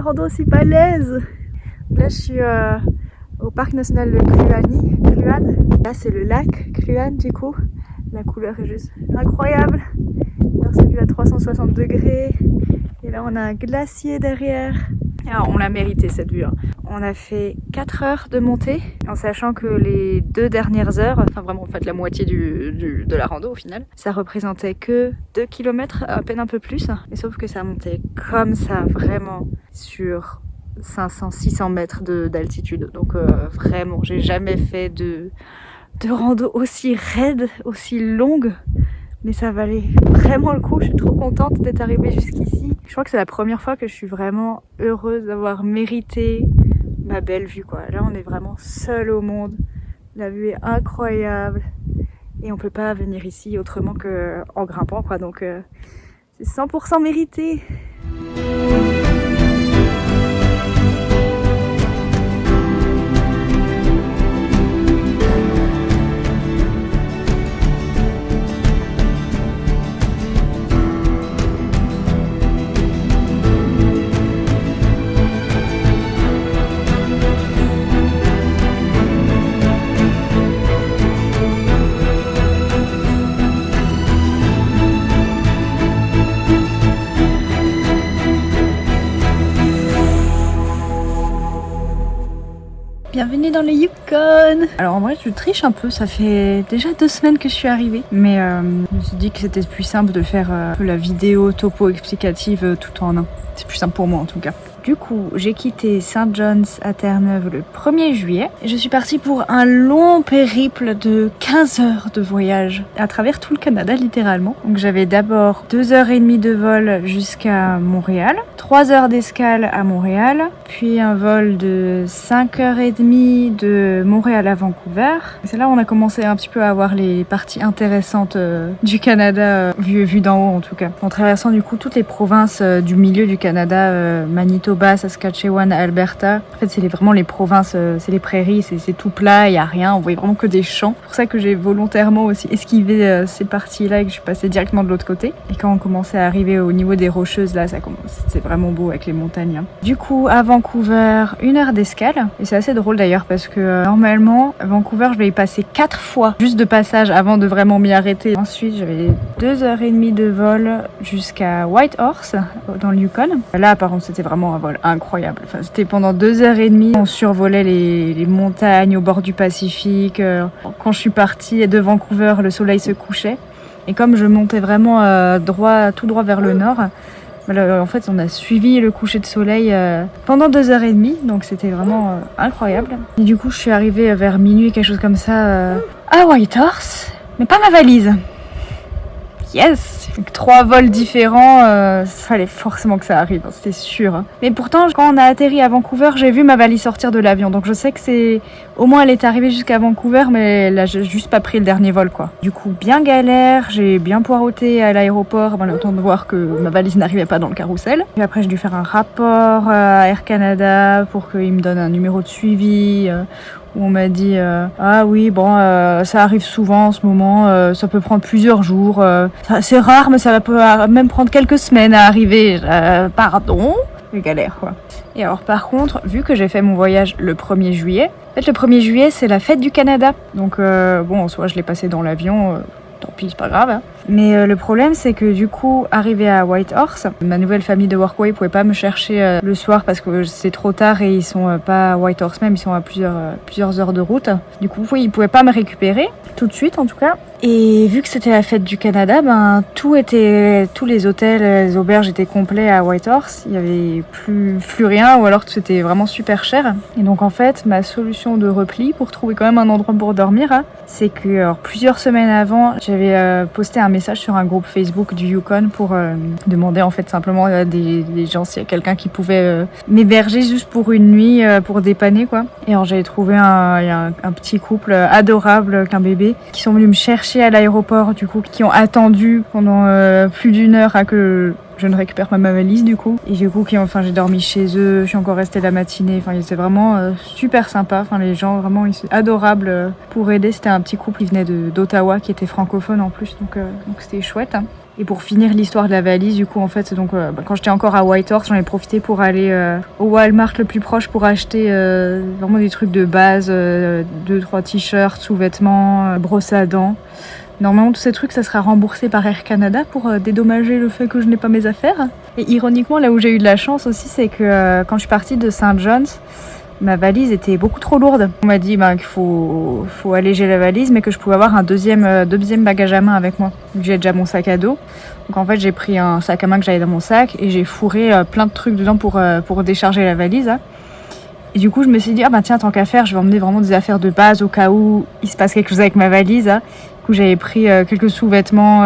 rando aussi balèze. Là je suis au parc national de Kluane. Là c'est le lac Kluane du coup. La couleur est juste incroyable. Alors c'est vu à 360 degrés. Et là on a un glacier derrière. Alors on l'a mérité cette vue. On a fait 4 heures de montée, en sachant que les 2 dernières heures, enfin vraiment en fait la moitié de la rando au final, ça représentait que 2 km, à peine un peu plus. Mais sauf que ça montait comme ça, vraiment sur 500-600 mètres d'altitude. Donc vraiment, j'ai jamais fait de rando aussi raide, aussi longue. Mais ça valait vraiment le coup, je suis trop contente d'être arrivée jusqu'ici. Je crois que c'est la première fois que je suis vraiment heureuse d'avoir mérité ma belle vue quoi. Là on est vraiment seul au monde, la vue est incroyable et on peut pas venir ici autrement qu'en grimpant quoi, donc c'est 100% mérité. Bienvenue dans le Yukon. Alors en vrai je triche un peu, ça fait déjà 2 semaines que je suis arrivée. Mais je me suis dit que c'était plus simple de faire la vidéo topo explicative tout en un. C'est plus simple pour moi en tout cas. Du coup, j'ai quitté St. John's à Terre-Neuve le 1er juillet. Et je suis partie pour un long périple de 15 heures de voyage à travers tout le Canada littéralement. Donc j'avais d'abord 2h30 de vol jusqu'à Montréal, 3 heures d'escale à Montréal, puis un vol de 5h30 de Montréal à Vancouver. C'est là où on a commencé un petit peu à avoir les parties intéressantes du Canada, vu d'en haut en tout cas. En traversant du coup toutes les provinces du milieu du Canada, Manitoba, Saskatchewan, Alberta. En fait, c'est vraiment les provinces, c'est les prairies, c'est tout plat, il n'y a rien, on voyait vraiment que des champs. C'est pour ça que j'ai volontairement aussi esquivé ces parties-là et que je suis passée directement de l'autre côté. Et quand on commençait à arriver au niveau des Rocheuses, là, c'est vraiment beau avec les montagnes. Hein. Du coup, à Vancouver, 1 heure d'escale. Et c'est assez drôle d'ailleurs parce que normalement, à Vancouver, je vais y passer 4 fois, juste de passage avant de vraiment m'y arrêter. Ensuite, j'avais 2h30 de vol jusqu'à Whitehorse, dans le Yukon. Là, par contre, c'était vraiment un vol incroyable. Enfin, c'était pendant 2h30, on survolait les montagnes au bord du Pacifique. Quand je suis partie de Vancouver, le soleil se couchait. Et comme je montais vraiment tout droit vers le nord, en fait, on a suivi le coucher de soleil pendant 2h30, donc c'était vraiment incroyable. Et du coup, je suis arrivée vers minuit, quelque chose comme ça, à Whitehorse, mais pas ma valise. Yes! 3 vols différents, fallait forcément que ça arrive, c'était sûr. Mais pourtant, quand on a atterri à Vancouver, j'ai vu ma valise sortir de l'avion. Donc je sais que c'est... Au moins, elle est arrivée jusqu'à Vancouver, mais là, j'ai juste pas pris le dernier vol, quoi. Du coup, bien galère, j'ai bien poireauté à l'aéroport avant le temps de voir que ma valise n'arrivait pas dans le carrousel. Puis après, j'ai dû faire un rapport à Air Canada pour qu'ils me donnent un numéro de suivi... où on m'a dit ah oui bon ça arrive souvent en ce moment, ça peut prendre plusieurs jours, c'est rare mais ça peut même prendre quelques semaines à arriver. Pardon, une galère quoi. Et alors par contre, vu que j'ai fait mon voyage le 1er juillet, en fait le 1er juillet c'est la fête du Canada, donc bon en soi je l'ai passé dans l'avion, tant pis c'est pas grave hein. Mais le problème c'est que du coup arrivé à Whitehorse, ma nouvelle famille de Workaway pouvait pas me chercher le soir parce que c'est trop tard et ils sont pas à Whitehorse même, ils sont à plusieurs heures de route. Du coup oui, ils pouvaient pas me récupérer tout de suite en tout cas. Et vu que c'était la fête du Canada, ben tous les hôtels, les auberges étaient complets à Whitehorse. Il y avait plus rien, ou alors c'était vraiment super cher. Et donc en fait, ma solution de repli pour trouver quand même un endroit pour dormir, hein, c'est que alors, plusieurs semaines avant, j'avais posté un message sur un groupe Facebook du Yukon pour demander en fait simplement à des gens s'il y a quelqu'un qui pouvait m'héberger juste pour une nuit pour dépanner quoi. Et alors j'avais trouvé un petit couple adorable qu'un bébé qui sont venus me chercher à l'aéroport du coup, qui ont attendu pendant plus d'1 heure à que je ne récupère pas ma valise du coup. Et du coup j'ai dormi chez eux, je suis encore restée la matinée, enfin c'était vraiment super sympa, enfin les gens vraiment ils sont adorables pour aider. C'était un petit couple, ils venaient d'Ottawa qui était francophone en plus, donc c'était chouette hein. Et pour finir l'histoire de la valise, du coup, en fait, donc, quand j'étais encore à Whitehorse, j'en ai profité pour aller au Walmart le plus proche pour acheter vraiment des trucs de base, 2-3 t-shirts, sous-vêtements, brosse à dents. Normalement, tous ces trucs, ça sera remboursé par Air Canada pour dédommager le fait que je n'ai pas mes affaires. Et ironiquement, là où j'ai eu de la chance aussi, c'est que quand je suis partie de St. John's, ma valise était beaucoup trop lourde. On m'a dit qu'il faut alléger la valise, mais que je pouvais avoir un deuxième bagage à main avec moi. J'ai déjà mon sac à dos. Donc en fait, j'ai pris un sac à main que j'avais dans mon sac et j'ai fourré plein de trucs dedans pour décharger la valise. Hein. Et du coup, je me suis dit, tiens, tant qu'à faire, je vais emmener vraiment des affaires de base au cas où il se passe quelque chose avec ma valise. Hein. Du coup, j'avais pris quelques sous-vêtements,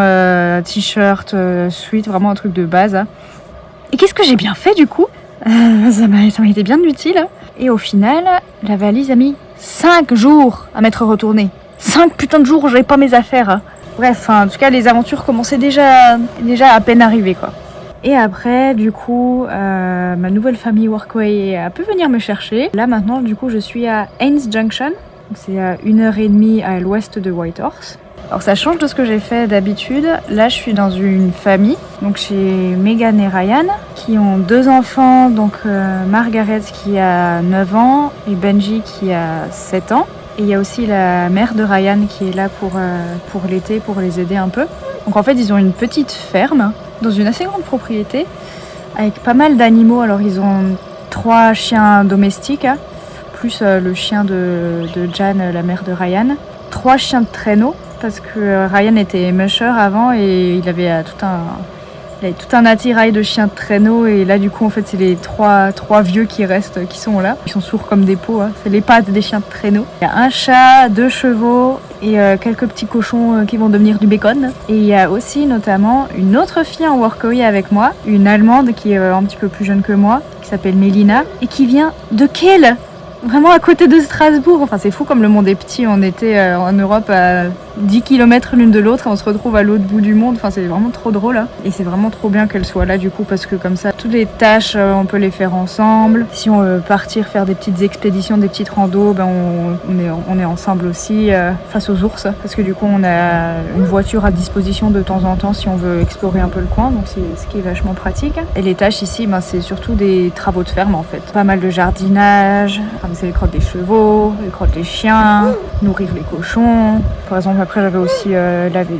t-shirts, sweats, vraiment un truc de base. Hein. Et qu'est-ce que j'ai bien fait du coup ? Ça m'a été bien utile. Hein. Et au final, la valise a mis 5 jours à m'être retournée. 5 putains de jours où j'avais pas mes affaires. Hein. Bref, en tout cas, les aventures commençaient déjà à peine arriver, quoi. Et après, du coup, ma nouvelle famille Workaway a pu venir me chercher. Là, maintenant, du coup, je suis à Haynes Junction. C'est à 1h30 à l'ouest de Whitehorse. Alors, ça change de ce que j'ai fait d'habitude. Là, je suis dans une famille, donc chez Megan et Ryan, qui ont 2 enfants. Donc, Margaret qui a 9 ans et Benji qui a 7 ans. Et il y a aussi la mère de Ryan qui est là pour l'été, pour les aider un peu. Donc, en fait, ils ont une petite ferme dans une assez grande propriété avec pas mal d'animaux. Alors ils ont 3 chiens domestiques, hein, plus le chien de Jan, la mère de Ryan. 3 chiens de traîneau parce que Ryan était musher avant et il avait tout un attirail de chiens de traîneau et là du coup en fait c'est les trois vieux qui restent, qui sont là. Ils sont sourds comme des pots, hein. C'est les pattes des chiens de traîneau. Il y a un chat, 2 chevaux et quelques petits cochons qui vont devenir du bacon. Et il y a aussi notamment une autre fille en Workaway avec moi, une Allemande qui est un petit peu plus jeune que moi, qui s'appelle Mélina et qui vient de Kehl, vraiment à côté de Strasbourg. Enfin c'est fou comme le monde est petit, on était en Europe à 10 km l'une de l'autre et on se retrouve à l'autre bout du monde. Enfin c'est vraiment trop drôle hein. Et c'est vraiment trop bien qu'elle soit là du coup parce que comme ça toutes les tâches on peut les faire ensemble. Si on veut partir faire des petites expéditions, des petites randos, on est ensemble aussi face aux ours parce que du coup on a une voiture à disposition de temps en temps si on veut explorer un peu le coin, donc c'est ce qui est vachement pratique. Et les tâches ici c'est surtout des travaux de ferme en fait. Pas mal de jardinage, ramasser les crottes des chevaux, les crottes des chiens, nourrir les cochons. Par exemple après j'avais aussi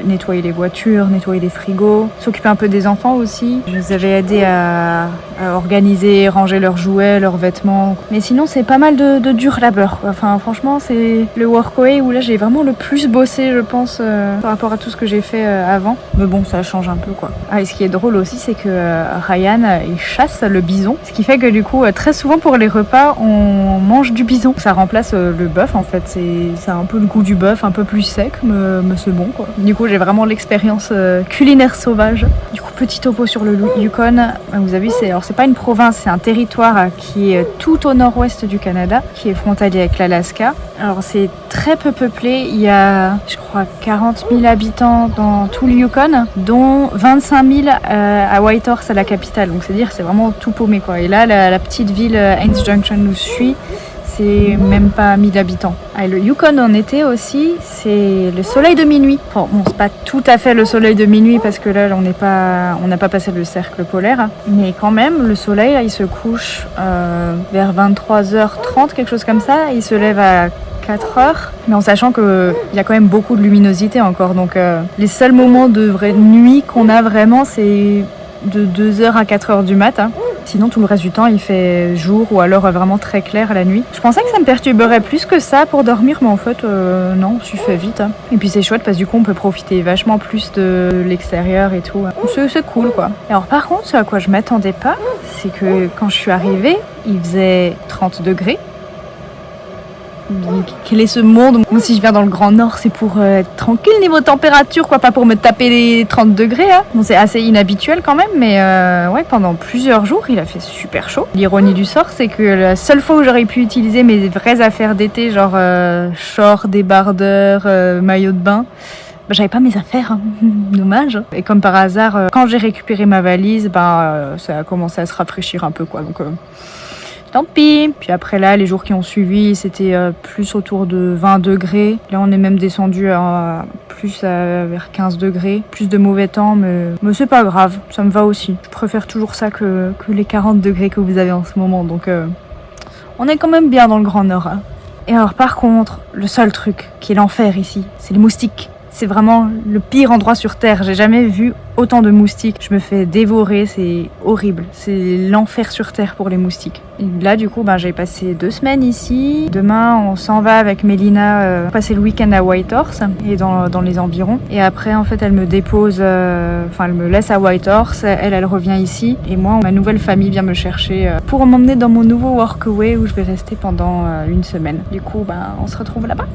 nettoyer les voitures, nettoyer les frigos, s'occuper un peu des enfants aussi. Je les avais aidés à organiser, ranger leurs jouets, leurs vêtements. Mais sinon c'est pas mal de dur labeur. Enfin franchement c'est le Workaway où là j'ai vraiment le plus bossé je pense par rapport à tout ce que j'ai fait avant. Mais bon ça change un peu quoi. Ah, et ce qui est drôle aussi c'est que Ryan il chasse le bison. Ce qui fait que du coup très souvent pour les repas on mange du bison. Ça remplace le bœuf en fait. C'est un peu le goût du bœuf, un peu plus sec mais c'est bon quoi. Du coup j'ai vraiment l'expérience culinaire sauvage. Du coup petit topo sur le Yukon. Vous avez vu c'est pas une province, c'est un territoire qui est tout au nord-ouest du Canada, qui est frontalier avec l'Alaska. Alors c'est très peu peuplé, il y a je crois 40 000 habitants dans tout le Yukon, dont 25 000 à Whitehorse, à la capitale. Donc c'est dire c'est vraiment tout paumé quoi. Et là la petite ville Haynes Junction où je suis, c'est même pas 1000 habitants. Et le Yukon en été aussi, c'est le soleil de minuit. Bon, c'est pas tout à fait le soleil de minuit parce que là, on n'a pas passé le cercle polaire. Mais quand même, le soleil, il se couche vers 23h30, quelque chose comme ça. Il se lève à 4h, mais en sachant qu'il y a quand même beaucoup de luminosité encore. Donc les seuls moments de vraie nuit qu'on a vraiment, c'est de 2h à 4h du matin. Sinon, tout le reste du temps, il fait jour ou alors vraiment très clair la nuit. Je pensais que ça me perturberait plus que ça pour dormir, mais en fait, non, ça fait vite. Hein. Et puis c'est chouette parce que du coup, on peut profiter vachement plus de l'extérieur et tout. C'est cool, quoi. Et alors, par contre, ce à quoi je m'attendais pas, c'est que quand je suis arrivée, il faisait 30 degrés. Quel est ce monde? Moi, si je viens dans le Grand Nord, c'est pour être tranquille niveau température, quoi, pas pour me taper les 30 degrés. Hein. Bon, c'est assez inhabituel quand même, mais ouais, pendant plusieurs jours, il a fait super chaud. L'ironie du sort, c'est que la seule fois où j'aurais pu utiliser mes vraies affaires d'été, genre short, débardeur, maillot de bain, j'avais pas mes affaires, hein. Dommage. Et comme par hasard, quand j'ai récupéré ma valise, ça a commencé à se rafraîchir un peu, quoi. Donc tant pis. Puis après là, les jours qui ont suivi, c'était plus autour de 20 degrés. Là, on est même descendu à vers 15 degrés. Plus de mauvais temps, mais c'est pas grave, ça me va aussi. Je préfère toujours ça que les 40 degrés que vous avez en ce moment. Donc, on est quand même bien dans le Grand Nord. Hein. Et alors, par contre, le seul truc qui est l'enfer ici, c'est les moustiques. C'est vraiment le pire endroit sur Terre. J'ai jamais vu autant de moustiques. Je me fais dévorer, c'est horrible. C'est l'enfer sur Terre pour les moustiques. Et là, du coup, j'ai passé 2 semaines ici. Demain, on s'en va avec Mélina passer le week-end à Whitehorse et dans les environs. Et après, en fait, elle me dépose, elle me laisse à Whitehorse. Elle revient ici. Et moi, ma nouvelle famille vient me chercher pour m'emmener dans mon nouveau workaway où je vais rester pendant 1 semaine. Du coup, on se retrouve là-bas.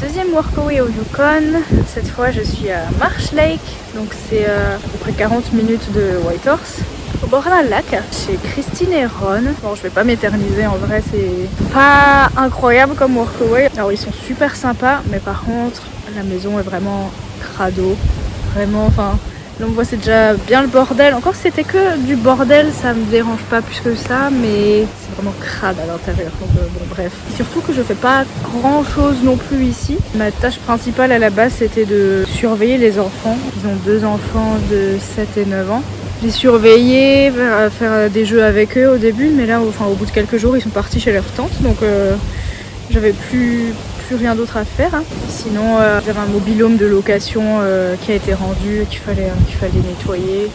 Deuxième workaway au Yukon, cette fois je suis à Marsh Lake, donc c'est à peu près 40 minutes de Whitehorse, au bord d'un lac, chez Christine et Ron. Bon, je vais pas m'éterniser, en vrai c'est pas incroyable comme workaway. Alors ils sont super sympas, mais par contre la maison est vraiment crado, vraiment, là on voit c'est déjà bien le bordel. Encore si c'était que du bordel, ça me dérange pas plus que ça, mais c'est vraiment crade à l'intérieur. Donc bref. Et surtout que je fais pas grand chose non plus ici. Ma tâche principale à la base c'était de surveiller les enfants. Ils ont 2 enfants de 7 et 9 ans. Les surveiller, faire des jeux avec eux au début, mais là au bout de quelques jours ils sont partis chez leur tante, donc j'avais plus rien d'autre à faire. Hein. Sinon, j'avais un mobil-home de location qui a été rendu, qu'il fallait nettoyer.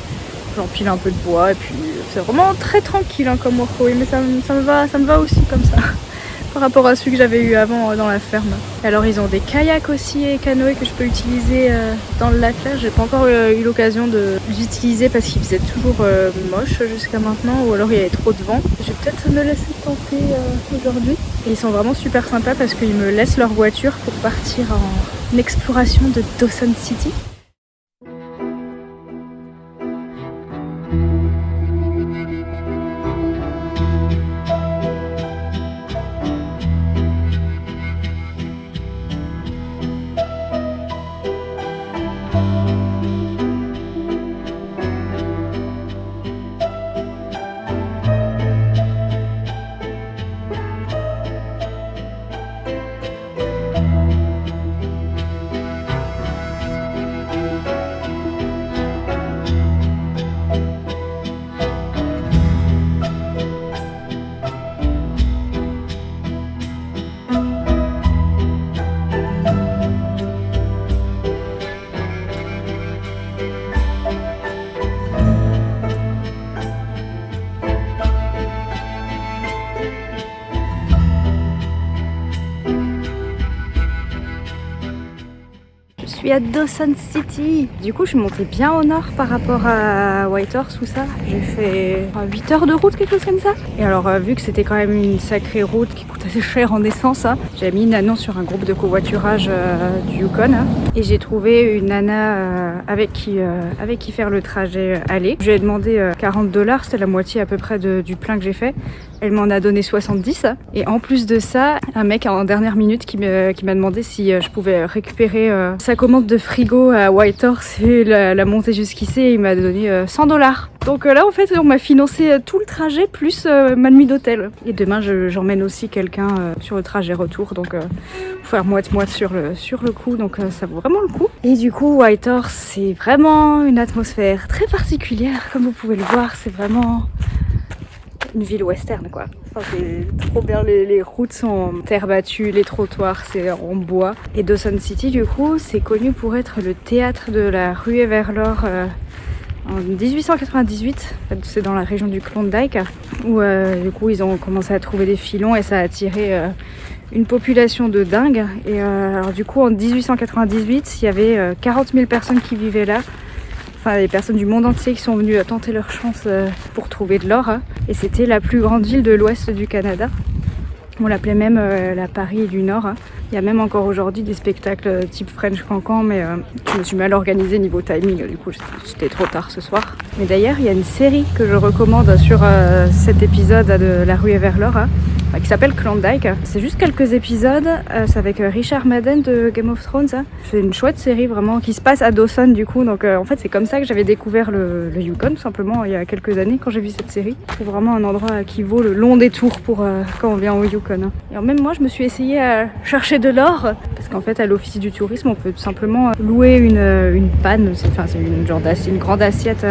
J'empile un peu de bois et puis c'est vraiment très tranquille comme workaway, mais ça me va aussi comme ça. Par rapport à celui que j'avais eu avant dans la ferme. Alors ils ont des kayaks aussi et canoës que je peux utiliser dans le lac là. J'ai pas encore eu l'occasion de les utiliser parce qu'il faisait toujours moche jusqu'à maintenant, ou alors il y avait trop de vent. Je vais peut-être me laisser tenter aujourd'hui. Et ils sont vraiment super sympas parce qu'ils me laissent leur voiture pour partir en exploration de Dawson City. suis à Dawson City. Du coup, je suis montée bien au nord par rapport à Whitehorse ou ça. J'ai fait 8 heures de route, quelque chose comme ça. Et alors, vu que c'était quand même une sacrée route qui coûte assez cher en essence, hein, j'ai mis une annonce sur un groupe de covoiturage du Yukon. Hein, et j'ai trouvé une nana avec qui faire le trajet aller. Je lui ai demandé 40 $, c'était la moitié à peu près du plein que j'ai fait. Elle m'en a donné 70. Et en plus de ça, un mec en dernière minute qui m'a demandé si je pouvais récupérer sa commande commande de frigo à Whitehorse et la montée jusqu'ici, il m'a donné $100. Donc là en fait on m'a financé tout le trajet plus ma nuit d'hôtel. Et demain j'emmène aussi quelqu'un sur le trajet retour, donc pour faire moite-moite sur le coup, donc ça vaut vraiment le coup. Et du coup Whitehorse c'est vraiment une atmosphère très particulière, comme vous pouvez le voir, c'est vraiment une ville western quoi. Enfin, c'est trop bien, les routes sont en terre battue, les trottoirs c'est en bois. Et Dawson City du coup c'est connu pour être le théâtre de la ruée vers l'or en 1898, en fait, c'est dans la région du Klondike où du coup ils ont commencé à trouver des filons et ça a attiré une population de dingue. Et alors du coup en 1898 il y avait 40 000 personnes qui vivaient là. Enfin, des personnes du monde entier qui sont venues tenter leur chance pour trouver de l'or. Hein. Et c'était la plus grande ville de l'ouest du Canada. On l'appelait même la Paris du Nord. Hein. Il y a même encore aujourd'hui des spectacles type French Cancan, mais je me suis mal organisée niveau timing, du coup c'était trop tard ce soir. Mais d'ailleurs, il y a une série que je recommande sur cet épisode de La Ruée vers l'or, hein, qui s'appelle Klondike. C'est juste quelques épisodes, c'est avec Richard Madden de Game of Thrones. Hein. C'est une chouette série vraiment qui se passe à Dawson du coup, donc en fait c'est comme ça que j'avais découvert le Yukon tout simplement il y a quelques années quand j'ai vu cette série. C'est vraiment un endroit qui vaut le long détour pour quand on vient au Yukon. Hein. Et même moi je me suis essayée à chercher de l'or, parce qu'en fait à l'office du tourisme on peut tout simplement louer une panne, c'est une grande assiette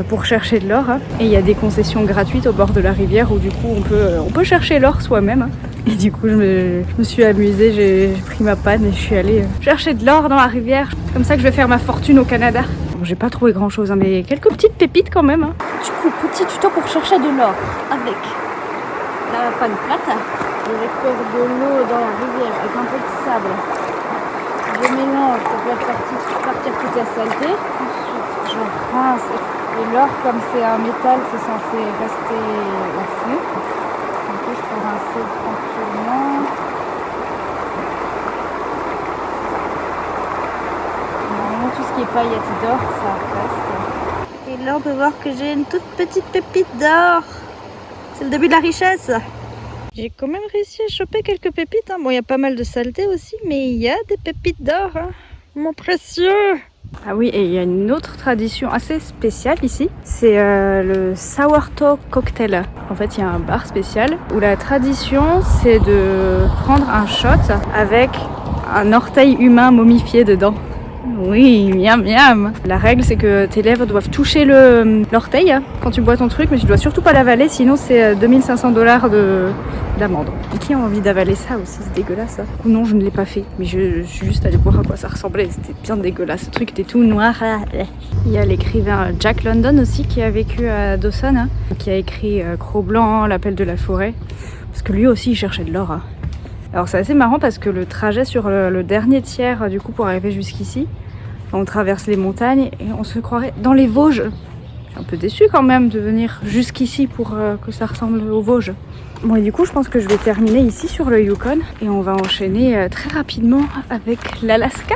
pour chercher de l'or. Hein. Et il y a des concessions gratuites au bord de la rivière où du coup on peut chercher l'or soi-même. Hein. Et du coup je me suis amusée, j'ai pris ma panne et je suis allée chercher de l'or dans la rivière. C'est comme ça que je vais faire ma fortune au Canada. Bon, j'ai pas trouvé grand chose, hein, mais quelques petites pépites quand même. Hein. Du coup, petit tuto pour chercher de l'or avec la panne plate. Je récupère de l'eau dans la rivière avec un peu de sable. Je mélange pour faire partir toute la saleté. Ensuite, je rince. Et l'or, comme c'est un métal, c'est censé rester au fond. Du coup, je peux rincer tranquillement. Normalement, tout ce qui est paillettes d'or, ça reste. Et là, on peut voir que j'ai une toute petite pépite d'or. C'est le début de la richesse. J'ai quand même réussi à choper quelques pépites. Hein. Bon, il y a pas mal de saleté aussi, mais il y a des pépites d'or. Hein. Mon précieux. Ah oui, et il y a une autre tradition assez spéciale ici. C'est le sourdough cocktail. En fait, il y a un bar spécial où la tradition, c'est de prendre un shot avec un orteil humain momifié dedans. Oui, miam miam. La règle c'est que tes lèvres doivent toucher l'orteil quand tu bois ton truc, mais tu dois surtout pas l'avaler, sinon c'est $2500 d'amende. Et qui a envie d'avaler ça aussi, c'est dégueulasse. Hein. Non, je ne l'ai pas fait, mais je suis juste allée voir à quoi ça ressemblait, c'était bien dégueulasse. Ce truc était tout noir. Il y a l'écrivain Jack London aussi qui a vécu à Dawson, hein, qui a écrit Cro-Blanc, L'appel de la forêt, parce que lui aussi il cherchait de l'or. Hein. Alors c'est assez marrant parce que le trajet sur le dernier tiers du coup pour arriver jusqu'ici, on traverse les montagnes et on se croirait dans les Vosges. Je suis un peu déçue quand même de venir jusqu'ici pour que ça ressemble aux Vosges. Bon et du coup je pense que je vais terminer ici sur le Yukon et on va enchaîner très rapidement avec l'Alaska.